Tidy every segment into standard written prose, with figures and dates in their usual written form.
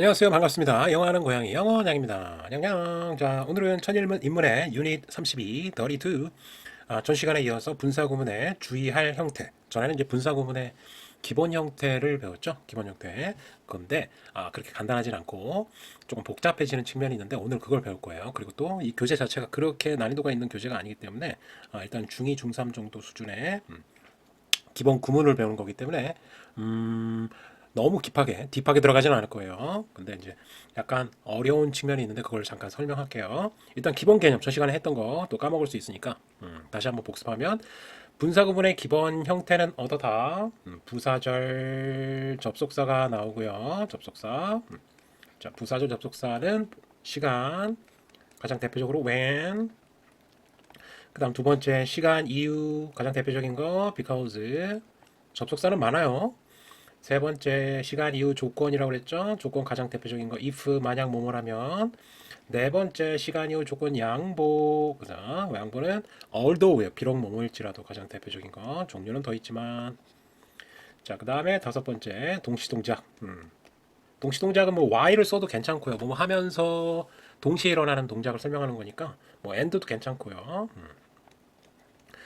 안녕하세요. 반갑습니다. 영어하는 고양이 영어냥입니다. 냥냥. 자, 오늘은 천일문인문의 유닛 32, 32. 전 시간에 이어서 분사구문의 주의할 형태. 전에는 이제 분사구문의 기본 형태를 배웠죠. 기본 형태. 그런데 그렇게 간단하진 않고 조금 복잡해지는 측면이 있는데 오늘 그걸 배울 거예요. 그리고 또 이 교재 자체가 그렇게 난이도가 있는 교재가 아니기 때문에 일단 중2, 중3 정도 수준의 기본 구문을 배우는 거기 때문에 너무 딥하게 들어가지는 않을 거예요. 근데 이제 약간 어려운 측면이 있는데 그걸 잠깐 설명할게요. 일단 기본 개념, 저 시간에 했던 거 또 까먹을 수 있으니까 다시 한번 복습하면 분사구문의 기본 형태는 어떠다. 부사절 접속사가 나오고요. 접속사. 자, 부사절 접속사는 시간, 가장 대표적으로 when. 그 다음 두 번째 시간, 이유, 가장 대표적인 거 because. 접속사는 많아요. 세 번째 시간 이후 조건이라고 그랬죠. 조건 가장 대표적인 거 if 만약 뭐뭐라면. 네 번째 시간 이후 조건 양보. 그다음 양보는 although 비록 뭐뭐일지라도 가장 대표적인 거. 종류는 더 있지만. 자, 그다음에 다섯 번째 동시동작. 동시동작은 뭐 while을 써도 괜찮고요. 뭐뭐 하면서 동시에 일어나는 동작을 설명하는 거니까 뭐 and도 괜찮고요.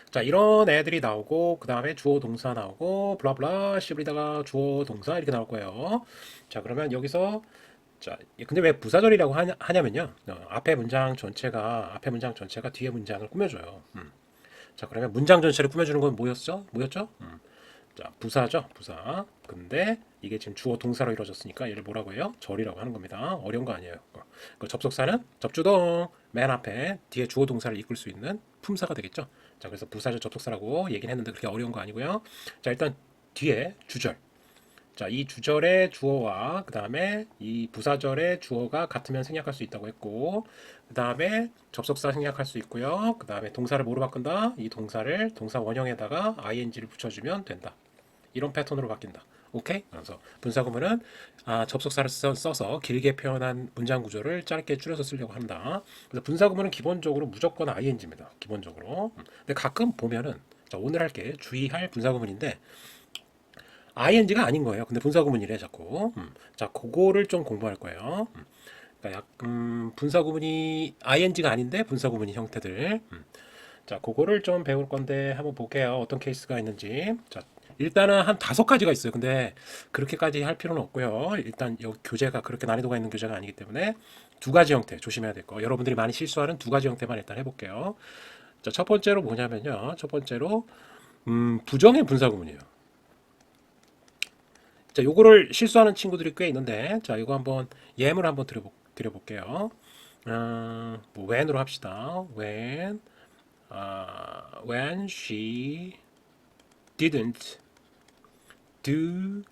자, 이런 애들이 나오고 그 다음에 주어 동사 나오고 블라블라 씹으리다가 주어 동사 이렇게 나올 거예요. 자, 그러면 여기서 자, 근데 왜 부사절이라고 하냐면요. 앞에 문장 전체가 뒤에 문장을 꾸며줘요. 자, 그러면 문장 전체를 꾸며주는 건 뭐였죠? 자, 부사죠, 부사. 근데 이게 지금 주어 동사로 이루어졌으니까 얘를 뭐라고 해요? 절이라고 하는 겁니다. 어려운 거 아니에요. 그 접속사는 접주동 맨 앞에 뒤에 주어 동사를 이끌 수 있는 품사가 되겠죠. 자, 그래서 부사절 접속사라고 얘기는 했는데 그렇게 어려운 거 아니고요. 자, 일단 뒤에 주절. 자, 이 주절의 주어와 그 다음에 이 부사절의 주어가 같으면 생략할 수 있다고 했고, 그 다음에 접속사 생략할 수 있고요. 그 다음에 동사를 뭐로 바꾼다? 이 동사를 동사 원형에다가 ing를 붙여주면 된다. 이런 패턴으로 바뀐다. 오케이? 그래서 분사구문은 접속사를 써서 길게 표현한 문장 구조를 짧게 줄여서 쓰려고 한다. 그래서 분사구문은 기본적으로 무조건 ing입니다. 기본적으로. 근데 가끔 보면은 자, 오늘 할게 주의할 분사구문인데 ing가 아닌 거예요. 근데 분사구문이래 자꾸. 자, 그거를 좀 공부할 거예요. 그러니까 분사구문이 ing가 아닌데 분사구문인 형태들. 자, 그거를 좀 배울 건데 한번 볼게요. 어떤 케이스가 있는지. 자, 일단은 한 5가지가 있어요. 근데 그렇게까지 할 필요는 없고요. 일단 여 교재가 그렇게 난이도가 있는 교재가 아니기 때문에 2가지 형태 조심해야 될 거. 여러분들이 많이 실수하는 2가지 형태만 일단 해볼게요. 자, 첫 번째로 뭐냐면요. 첫 번째로 부정의 분사구문이에요. 자, 요거를 실수하는 친구들이 꽤 있는데, 자, 이거 한번 예문 한번 드려볼게요. 뭐 when으로 합시다. when she didn't do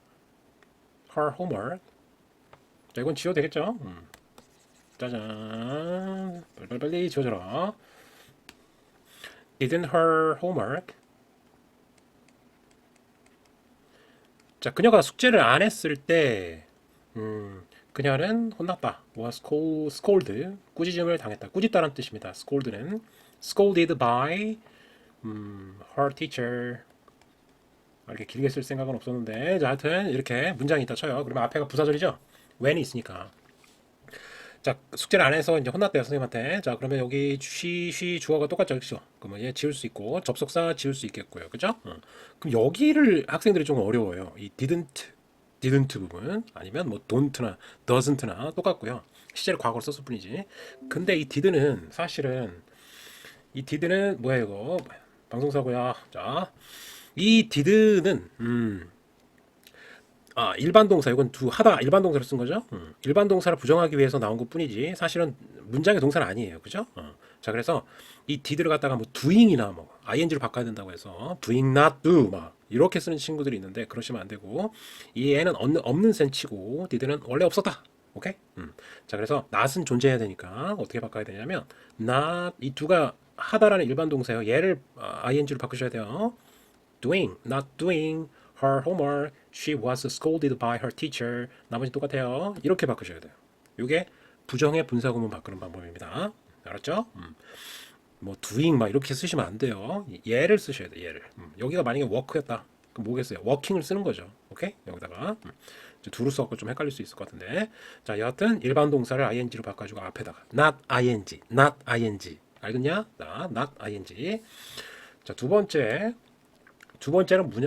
her homework. 자, 이건 지워도 되겠죠? 짜잔. 빨리빨리 지워져라. didn't her homework. 자, 그녀가 숙제를 안 했을 때, 그녀는 혼났다. was scolded. 꾸짖음을 당했다. 꾸짖다는 뜻입니다. scold는 scolded by her teacher. 이렇게 길게 쓸 생각은 없었는데, 자, 하여튼 이렇게 문장이 있다 쳐요. 그러면 앞에가 부사절이죠. when이 있으니까. 자, 숙제를 안 해서 이제 혼났대요, 선생님한테. 자, 그러면 여기 she 주어가 똑같죠, 그죠? 그러면 얘 지울 수 있고 접속사 지울 수 있겠고요, 그죠? 그럼 여기를 학생들이 좀 어려워요. 이 didn't 부분 아니면 뭐 don't나 doesn't나 똑같고요. 시제를 과거로 썼을 뿐이지. 근데 이 did는 사실은 이 did는 뭐야 이거? 방송사고야. 자, 이 did는 일반 동사, 이건 하다 일반 동사를 쓴 거죠. 일반 동사를 부정하기 위해서 나온 것 뿐이지 사실은 문장의 동사는 아니에요. 그죠? 자, 그래서 이 did를 갖다가 뭐 doing이나 뭐 ing로 바꿔야 된다고 해서 doing not do 막 이렇게 쓰는 친구들이 있는데 그러시면 안 되고 이 애는 없는 센 치고 did는 원래 없었다. 오케이? 자, 그래서 not은 존재해야 되니까 어떻게 바꿔야 되냐면 not 이 두가 하다라는 일반 동사예요. 얘를 ing로 바꾸셔야 돼요. doing, not doing her homework. She was scolded by her teacher. 나머지 똑같아요. 이렇게 바꾸셔야 돼요. 이게 부정의 분사구문 바꾸는 방법입니다. 알았죠? 뭐 doing 막 이렇게 쓰시면 안 돼요. 얘를 쓰셔야 돼요. 얘를. 여기가 만약에 work였다. 그럼 뭐겠어요? working을 쓰는 거죠. 오케이? 여기다가. 두루 써갖고 좀 헷갈릴 수 있을 것 같은데. 자, 여하튼 일반 동사를 ing로 바꿔주고 앞에다가 not ing. 알겠냐? not ing. 자, 두 번째는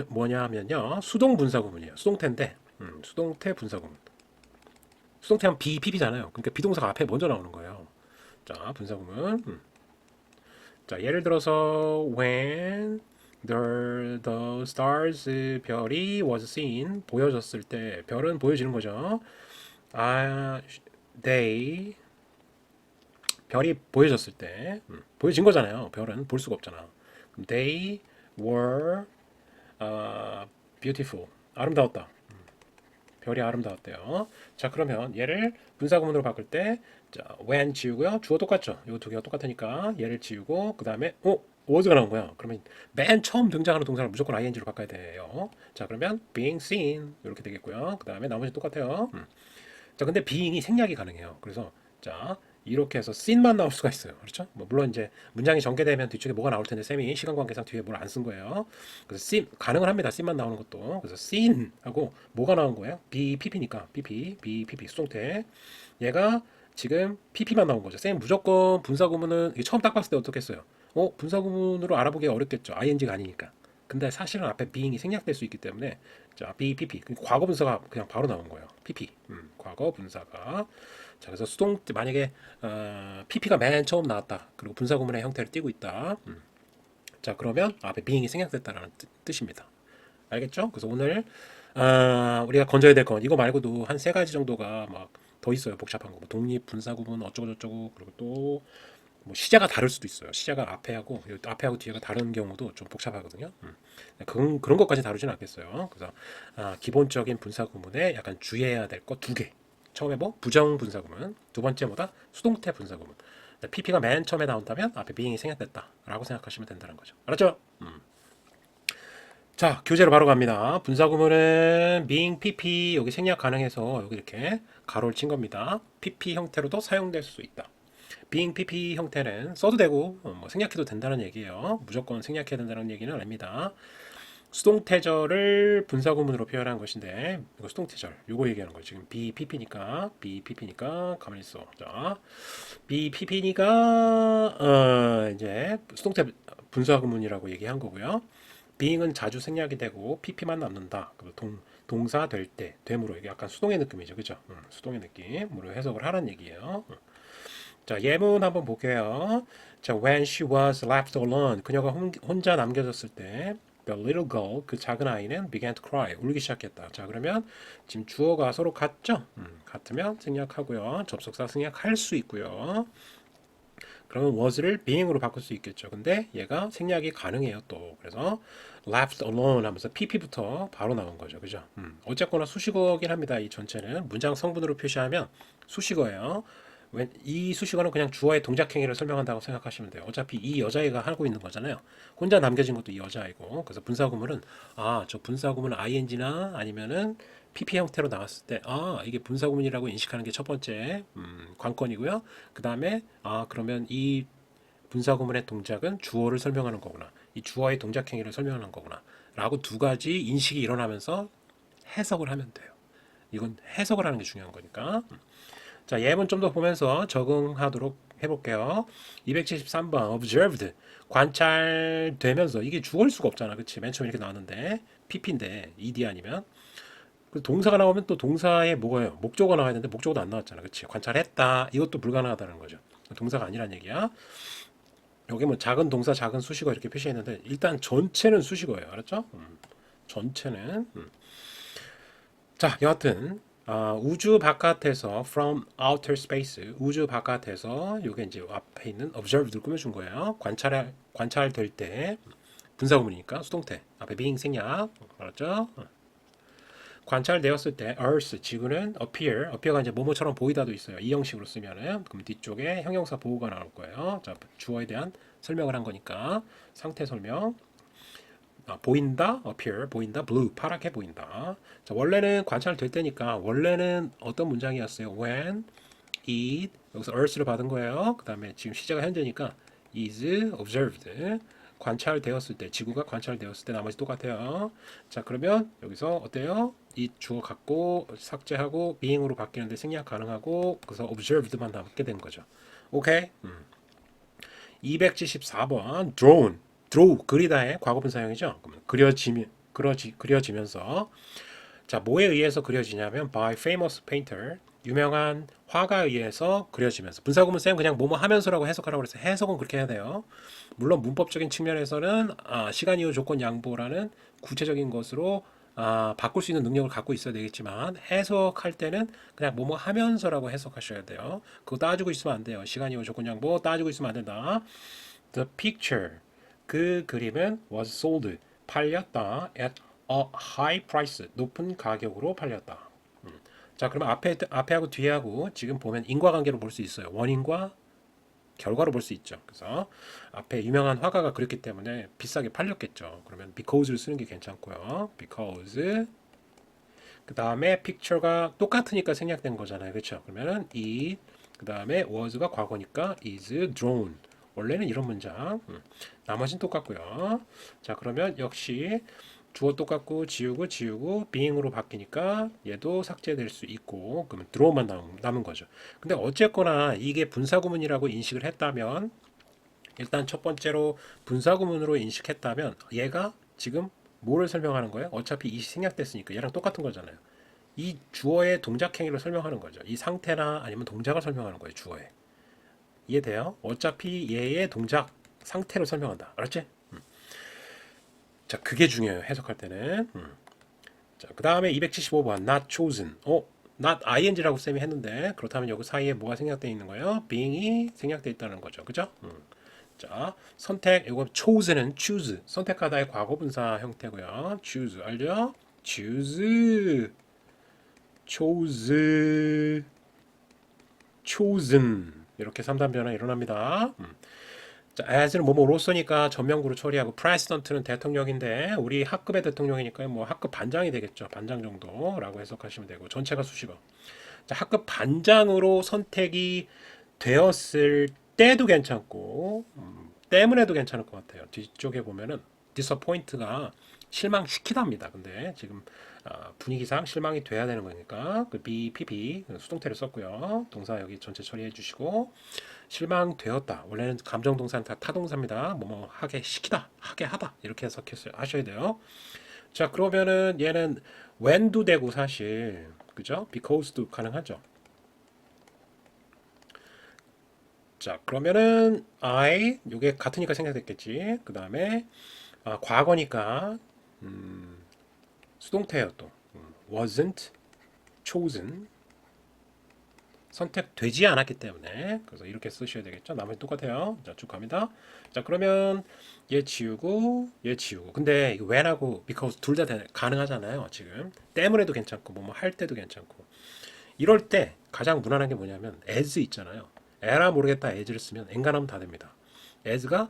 뭐냐면요. 수동 분사구문이에요. 수동태인데, 수동태 분사구문. 수동태하면 be, pp잖아요. 그러니까 비동사가 앞에 먼저 나오는 거예요. 자, 분사구문. 자, 예를 들어서 when the stars 별이 was seen 보여졌을 때 별은 보여지는 거죠. they 별이 보여졌을 때 보여진 거잖아요. 별은 볼 수가 없잖아. They were beautiful. 아름다웠다. 별이 아름다웠대요. 자, 그러면 얘를 분사구문으로 바꿀 때 자, when 지우고요. 주어 똑같죠. 이 두 개가 똑같으니까 얘를 지우고 그 다음에 was가 나온 거야. 그러면 맨 처음 등장하는 동사를 무조건 ing로 바꿔야 돼요. 자, 그러면 being seen 이렇게 되겠고요. 그 다음에 나머지 똑같아요. 자, 근데 being이 생략이 가능해요. 그래서 자, 이렇게 해서 seen만 나올 수가 있어요. 그렇죠? 뭐 물론 이제 문장이 전개되면 뒤쪽에 뭐가 나올 텐데 쌤이 시간 관계상 뒤에 뭘 안 쓴 거예요. 그래서 seen 가능은 합니다. seen만 나오는 것도. 그래서 seen 하고 뭐가 나온 거예요? be pp니까 be pp 수동태. 얘가 지금 pp만 나온 거죠. 쌤 무조건 분사구문은 이게 처음 딱 봤을 때 어떻게 했어요? 분사구문으로 알아보기가 어렵겠죠. ing가 아니니까. 근데 사실은 앞에 being이 생략될 수 있기 때문에 자, be pp 과거 분사가 그냥 바로 나온 거예요. pp 과거 분사가. 자, 그래서 수동 만약에 pp가 맨 처음 나왔다. 그리고 분사구문의 형태를 띠고 있다. 자, 그러면 앞에 being이 생략됐다라는 뜻입니다. 알겠죠? 그래서 오늘 우리가 건져야 될 건 이거 말고도 한 세 가지 정도가 막 더 있어요. 복잡한 거. 뭐 독립 분사구문 어쩌고 저쩌고 그리고 또 뭐 시제가 다를 수도 있어요. 시제가 앞에하고 뒤에가 다른 경우도 좀 복잡하거든요. 그런 것까지 다루진 않겠어요. 그래서 기본적인 분사구문에 약간 주의해야 될 거 두 개. 처음에 뭐 부정 분사구문, 두 번째 뭐다 수동태 분사구문. pp가 맨 처음에 나온다면 앞에 being이 생략됐다라고 생각하시면 된다는 거죠. 알았죠? 자, 교재로 바로 갑니다. 분사구문은 being pp 여기 생략 가능해서 여기 이렇게 가로를 친 겁니다. pp 형태로도 사용될 수 있다. being pp 형태는 써도 되고 뭐 생략해도 된다는 얘기예요. 무조건 생략해야 된다는 얘기는 아닙니다. 수동태절을 분사구문으로 표현한 것인데 이거 수동태절 요거 얘기하는 거예요. 지금 be pp니까 가만히 있어. 자, be pp니까 이제 수동태 분사구문이라고 얘기한 거고요. being은 자주 생략이 되고 pp만 남는다. 동사 될 때 되므로 이게 약간 수동의 느낌이죠, 그죠? 수동의 느낌으로 해석을 하라는 얘기예요. 자, 예문 한번 볼게요. 자, when she was left alone, 그녀가 혼자 남겨졌을 때, the little girl, 그 작은 아이는 began to cry, 울기 시작했다. 자, 그러면 지금 주어가 서로 같죠? 같으면 생략하고요. 접속사 생략할 수 있고요. 그러면 was를 being으로 바꿀 수 있겠죠. 근데 얘가 생략이 가능해요, 또. 그래서 left alone 하면서 pp부터 바로 나온 거죠. 그죠? 어쨌거나 수식어긴 합니다. 이 전체는 문장 성분으로 표시하면 수식어예요. 이 수식어는 그냥 주어의 동작 행위를 설명한다고 생각하시면 돼요. 어차피 이 여자애가 하고 있는 거잖아요. 혼자 남겨진 것도 이 여자애고. 그래서 분사구문은 저 분사구문 ing나 아니면은 pp 형태로 나왔을 때 이게 분사구문이라고 인식하는 게 첫 번째 관건이고요. 그 다음에 그러면 이 분사구문의 동작은 주어를 설명하는 거구나. 이 주어의 동작 행위를 설명하는 거구나. 라고 두 가지 인식이 일어나면서 해석을 하면 돼요. 이건 해석을 하는 게 중요한 거니까. 자, 예문 좀 더 보면서 적응하도록 해볼게요. 273번 observed 관찰되면서 이게 주어일 수가 없잖아. 그치? 맨 처음에 이렇게 나왔는데 pp인데 ed 아니면 그 동사가 나오면 또 동사에 뭐가요? 목적어가 나와야 되는데 목적어도 안 나왔잖아. 그치? 관찰했다. 이것도 불가능하다는 거죠. 동사가 아니란 얘기야. 여기 뭐 작은 동사, 작은 수식어 이렇게 표시했는데 일단 전체는 수식어예요. 알았죠? 전체는 자, 여하튼 우주 바깥에서 from outer space 우주 바깥에서 요게 이제 앞에 있는 observed를 꾸며준 거예요. 관찰될 때 분사구문이니까 수동태 앞에 being 생략 알았죠? 관찰되었을 때 earth 지구는 appear가 이제 뭐뭐처럼 보이다도 있어요. 이 형식으로 쓰면은 그럼 뒤쪽에 형용사 보호가 나올 거예요. 자, 주어에 대한 설명을 한 거니까 상태 설명. 보인다, appear, 보인다, blue, 파랗게 보인다. 자, 원래는 관찰될 때니까 원래는 어떤 문장이었어요? When it 여기서 earth를 받은 거예요. 그 다음에 지금 시제가 현재니까 is observed 관찰되었을 때, 지구가 관찰되었을 때 나머지 똑같아요. 자, 그러면 여기서 어때요? 이 주어 갖고 삭제하고 being으로 바뀌는데 생략 가능하고 그래서 observed만 남게 된 거죠. 오케이? 274번 drone, draw 그리다의 과거분 사용이죠. 그려지면서 자, 뭐에 의해서 그려지냐면 by famous painter 유명한 화가에 의해서 그려지면서 분사구문 쌤 그냥 뭐뭐 하면서라고 해석하라고 그래서 해석은 그렇게 해야 돼요. 물론 문법적인 측면에서는 시간 이후 조건 양보라는 구체적인 것으로 바꿀 수 있는 능력을 갖고 있어야 되겠지만 해석할 때는 그냥 뭐뭐 하면서라고 해석하셔야 돼요. 그거 따지고 있으면 안 돼요. 시간 이후 조건 양보 따지고 있으면 안 된다. The picture 그 그림은 was sold 팔렸다 at a high price 높은 가격으로 팔렸다. 자, 그러면 앞에하고 뒤에하고 지금 보면 인과관계로 볼 수 있어요. 원인과 결과로 볼 수 있죠. 그래서 앞에 유명한 화가가 그렸기 때문에 비싸게 팔렸겠죠. 그러면 because를 쓰는 게 괜찮고요. because 그 다음에 picture가 똑같으니까 생략된 거잖아요. 그렇죠? 그러면은 이 그 다음에 was가 과거니까 is drawn 원래는 이런 문장 나머지는 똑같고요. 자, 그러면 역시 주어 똑같고 지우고 being으로 바뀌니까 얘도 삭제될 수 있고 그러면 draw만 남은 거죠. 근데 어쨌거나 이게 분사구문이라고 인식을 했다면 일단 첫 번째로 분사구문으로 인식했다면 얘가 지금 뭐를 설명하는 거예요? 어차피 이 생략됐으니까 얘랑 똑같은 거잖아요. 이 주어의 동작 행위를 설명하는 거죠. 이 상태나 아니면 동작을 설명하는 거예요. 주어에. 이해돼요? 어차피 얘의 동작 상태로 설명한다. 알았지? 자, 그게 중요해요. 해석할 때는. 자, 그 다음에 275번 not chosen. not ing라고 쌤이 했는데 그렇다면 여기 사이에 뭐가 생략되어 있는 거예요? being이 생략되어 있다는 거죠. 그죠? 자, 선택 이거 chosen은 choose 선택하다의 과거분사 형태고요. choose 알죠? choose chose chosen 이렇게 3단 변화 일어납니다. 자, as는 뭐뭐로서니까 전명구로 처리하고 president는 대통령인데 우리 학급의 대통령이니까 뭐 학급 반장이 되겠죠. 반장 정도라고 해석하시면 되고 전체가 수식어. 자, 학급 반장으로 선택이 되었을 때도 괜찮고 때문에도 괜찮을 것 같아요. 뒤쪽에 보면은 disappoint가 실망시키답니다. 근데 지금 분위기상 실망이 돼야 되는 거니까 그 BPP 수동태를 썼고요. 동사 여기 전체 처리해 주시고 실망되었다. 원래는 감정동사는 다 타동사입니다. 뭐뭐 하게 시키다, 하게 하다 이렇게 해석하셔야 돼요. 자, 그러면은 얘는 when도 되고 사실 그죠? because도 가능하죠. 자, 그러면은 요게 같으니까 생략됐겠지. 그 다음에 과거니까 수동태예요 또. wasn't chosen 선택되지 않았기 때문에 그래서 이렇게 쓰셔야 되겠죠. 나머지 똑같아요. 자, 쭉 갑니다. 자, 그러면 얘 지우고 근데 이거 when하고 because 둘 다 가능하잖아요. 지금 때문에도 괜찮고 뭐뭐 할 때도 괜찮고 이럴 때 가장 무난한 게 뭐냐면 as 있잖아요. 에라 모르겠다 as를 쓰면 엔간하면 다 됩니다. as가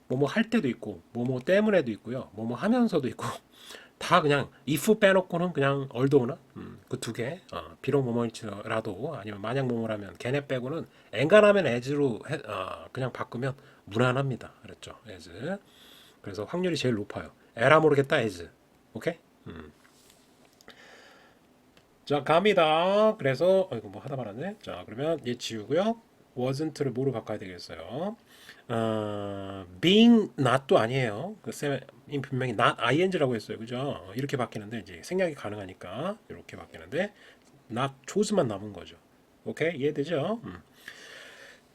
뭐뭐 할 때도 있고 뭐뭐 때문에도 있고요. 뭐뭐 하면서도 있고 다 그냥 if 빼놓고는 그냥 얼도나 그 두 개. 비록 뭐뭐일지라도 아니면 만약 뭐뭐라면 걔네 빼고는 엔간하면 as로 그냥 바꾸면 무난합니다. 그랬죠. as. 그래서 확률이 제일 높아요. 에라 모르겠다 as. 오케이? 자, 갑니다. 그래서 이거 뭐 하다 말았네. 자, 그러면 얘 지우고요. wasn't를 뭐로 바꿔야 되겠어요? being not도 아니에요. 그 쌤이 분명히 not ing라고 했어요. 그죠? 이렇게 바뀌는데 이제 생략이 가능하니까 이렇게 바뀌는데 not chose만 남은 거죠. 오케이? 이해되죠?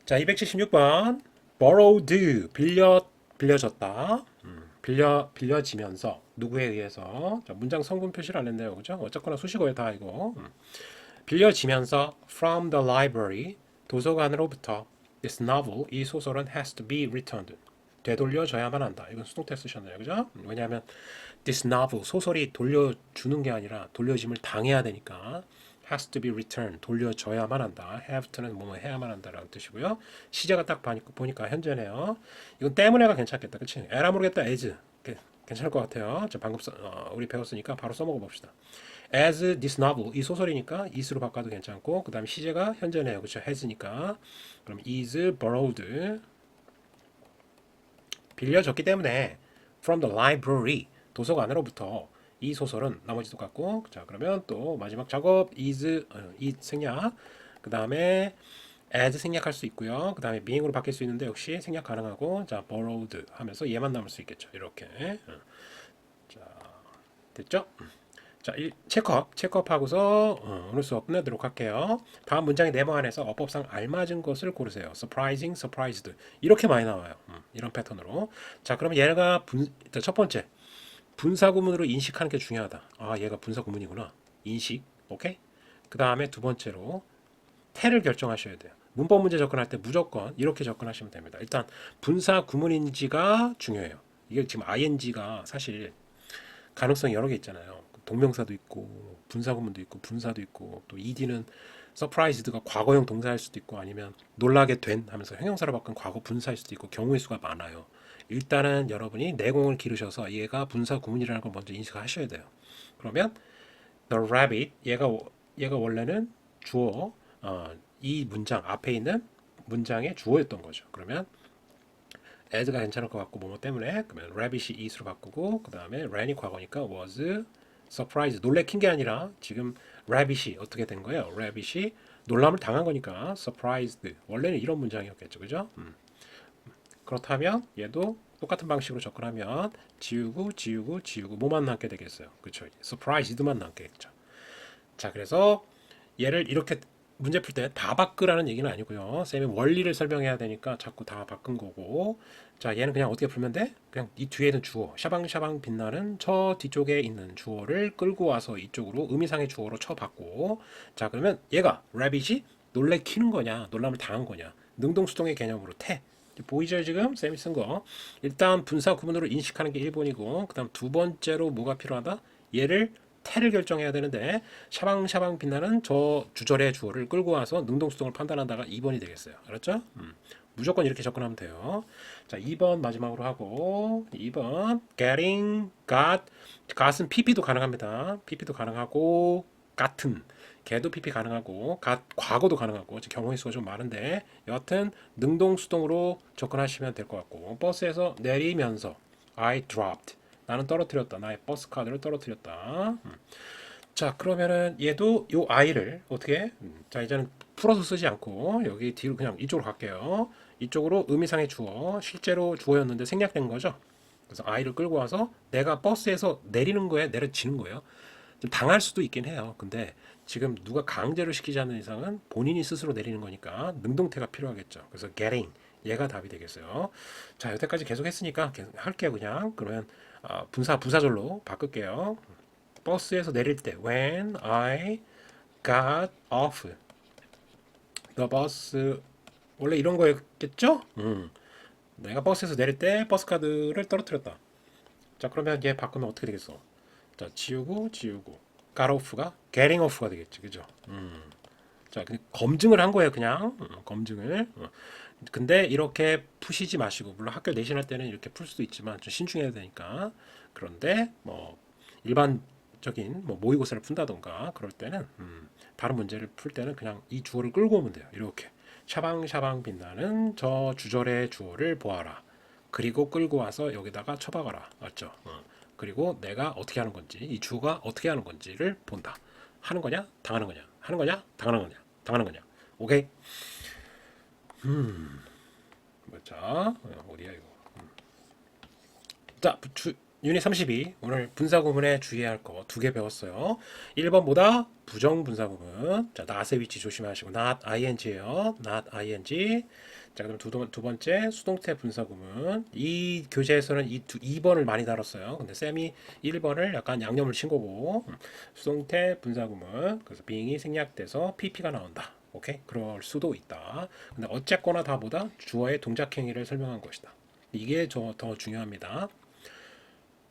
자, 276번 borrowed 빌려졌다. 빌려지면서 누구에 의해서 자, 문장 성분 표시를 안 했네요. 그죠? 어쨌거나 수식어에 다 이거. 빌려지면서 from the library 도서관으로부터 this novel 이 소설은 has to be returned 되돌려져야만 한다. 이건 수동태 쓰셨네요. 그죠? 왜냐하면 this novel 소설이 돌려주는 게 아니라 돌려짐을 당해야 되니까 has to be returned 돌려줘야만 한다. have to는 뭐뭐 해야만 한다라는 뜻이고요. 시제가 딱 보니까 현재네요. 이건 때문에가 괜찮겠다. 그치? 에라 모르겠다 as 괜찮을 것 같아요. 자, 방금 우리 배웠으니까 바로 써먹어 봅시다. as this novel 이 소설이니까 is로 바꿔도 괜찮고 그 다음에 시제가 현재네요. 그렇죠? has니까 그럼 is borrowed 빌려줬기 때문에 from the library 도서관으로부터 이 소설은 나머지도 같고 자 그러면 또 마지막 작업 is 생략 그 다음에 as 생략할 수 있고요 그 다음에 being으로 바뀔 수 있는데 역시 생략 가능하고 자 borrowed 하면서 얘만 남을 수 있겠죠 이렇게 자 됐죠? 자, 체크업하고서 오늘 수업 끝내도록 할게요. 다음 문장의 내용 안에서 어법상 알맞은 것을 고르세요. surprising, surprised 이렇게 많이 나와요. 이런 패턴으로. 자, 그러면 얘가 첫 번째 분사구문으로 인식하는 게 중요하다. 아, 얘가 분사구문이구나. 인식, 오케이? 그 다음에 두 번째로 태를 결정하셔야 돼요. 문법 문제 접근할 때 무조건 이렇게 접근하시면 됩니다. 일단 분사구문인지가 중요해요. 이게 지금 ing가 사실 가능성이 여러 개 있잖아요. 동명사도 있고 분사구문도 있고 분사도 있고 또 ed는 surprised가 과거형 동사일 수도 있고 아니면 놀라게 된 하면서 형용사로 바꾼 과거 분사일 수도 있고 경우의 수가 많아요. 일단은 여러분이 내공을 기르셔서 얘가 분사구문이라는 걸 먼저 인식하셔야 돼요. 그러면 the rabbit 얘가 원래는 주어 이 문장 앞에 있는 문장의 주어였던 거죠. 그러면 as가 괜찮을 것 같고 뭐뭐 때문에 그러면 rabbit이 is로 바꾸고 그 다음에 ran이 과거니까 was surprised 놀래킨 게 아니라 지금 rabbit이 어떻게 된 거예요? rabbit이 놀람을 당한 거니까 surprised 원래는 이런 문장이었겠죠, 그죠? 그렇다면 얘도 똑같은 방식으로 접근하면 지우고 뭐만 남게 되겠어요, 그렇죠? surprised만 남겠죠. 자, 그래서 얘를 이렇게 문제 풀 때 다 바꾸라는 얘기는 아니고요. 쌤이 원리를 설명해야 되니까 자꾸 다 바꾼 거고. 자, 얘는 그냥 어떻게 풀면 돼? 그냥 이 뒤에 있는 주어, 샤방샤방 빛나는 저 뒤쪽에 있는 주어를 끌고 와서 이쪽으로 의미상의 주어로 쳐받고. 자, 그러면 얘가 rabbit이 놀래키는 거냐, 놀람을 당한 거냐. 능동수동의 개념으로 태. 보이죠 지금 쌤이 쓴 거. 일단 분사 구문으로 인식하는 게 1번이고 그다음 두 번째로 뭐가 필요하다? 얘를 태를 결정해야 되는데 샤방샤방 빛나는 저 주절의 주어를 끌고 와서 능동수동을 판단한다가 2번이 되겠어요. 알았죠? 무조건 이렇게 접근하면 돼요. 자, 2번 마지막으로 하고 2번 got은 pp도 가능합니다. pp도 가능하고 같은 걔도 pp 가능하고 과거도 가능하고 경우의 수가 좀 많은데 여하튼 능동수동으로 접근하시면 될 것 같고 버스에서 내리면서 I dropped 나는 떨어뜨렸다. 나의 버스 카드를 떨어뜨렸다. 자, 그러면은 얘도 요 i를 어떻게? 자, 이제는 풀어서 쓰지 않고 여기 뒤로 그냥 이쪽으로 갈게요. 이쪽으로 의미상의 주어, 실제로 주어였는데 생략된 거죠. 그래서 i를 끌고 와서 내가 버스에서 내리는 거에 내려지는 거예요. 좀 당할 수도 있긴 해요. 근데 지금 누가 강제로 시키지 않는 이상은 본인이 스스로 내리는 거니까 능동태가 필요하겠죠. 그래서 getting 얘가 답이 되겠어요. 자, 여태까지 계속 했으니까 계속 할게요. 그냥 그러면 부사절로 바꿀게요. 버스에서 내릴 때 when I got off the bus 원래 이런 거였겠죠? 내가 버스에서 내릴 때 버스 카드를 떨어뜨렸다. 자, 그러면 얘 바꾸면 어떻게 되겠어? 자, 지우고 got off가 getting off가 되겠지, 그죠? 자, 검증을 한 거예요, 그냥 검증을. 근데 이렇게 푸시지 마시고 물론 학교 내신할 때는 이렇게 풀 수도 있지만 좀 신중해야 되니까 그런데 뭐 일반적인 뭐 모의고사를 푼다던가 그럴 때는 다른 문제를 풀 때는 그냥 이 주어를 끌고 오면 돼요. 이렇게 샤방샤방 빛나는 저 주절의 주어를 보아라. 그리고 끌고 와서 여기다가 쳐박아라. 맞죠? 그리고 내가 어떻게 하는 건지 이 주어가 어떻게 하는 건지를 본다. 하는 거냐? 당하는 거냐? 하는 거냐? 당하는 거냐? 당하는 거냐? 오케이? 자, 어디야 이거? 자, 유닛 32 오늘 분사구문에 주의해야 할 거 두 개 배웠어요. 1번보다 부정 분사구문. 자, not의 위치 조심하시고 not ing예요. not ing. 자, 그럼 두 번째 수동태 분사구문. 이 교재에서는 2번을 많이 다뤘어요. 근데 쌤이 1번을 약간 양념을 친 거고 수동태 분사구문. 그래서 being이 생략돼서 pp가 나온다. 오케이? 그럴 수도 있다. 근데 어쨌거나 다보다 주어의 동작 행위를 설명한 것이다. 이게 더 중요합니다.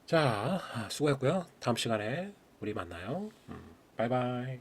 자, 수고했고요. 다음 시간에 우리 만나요. 바이바이.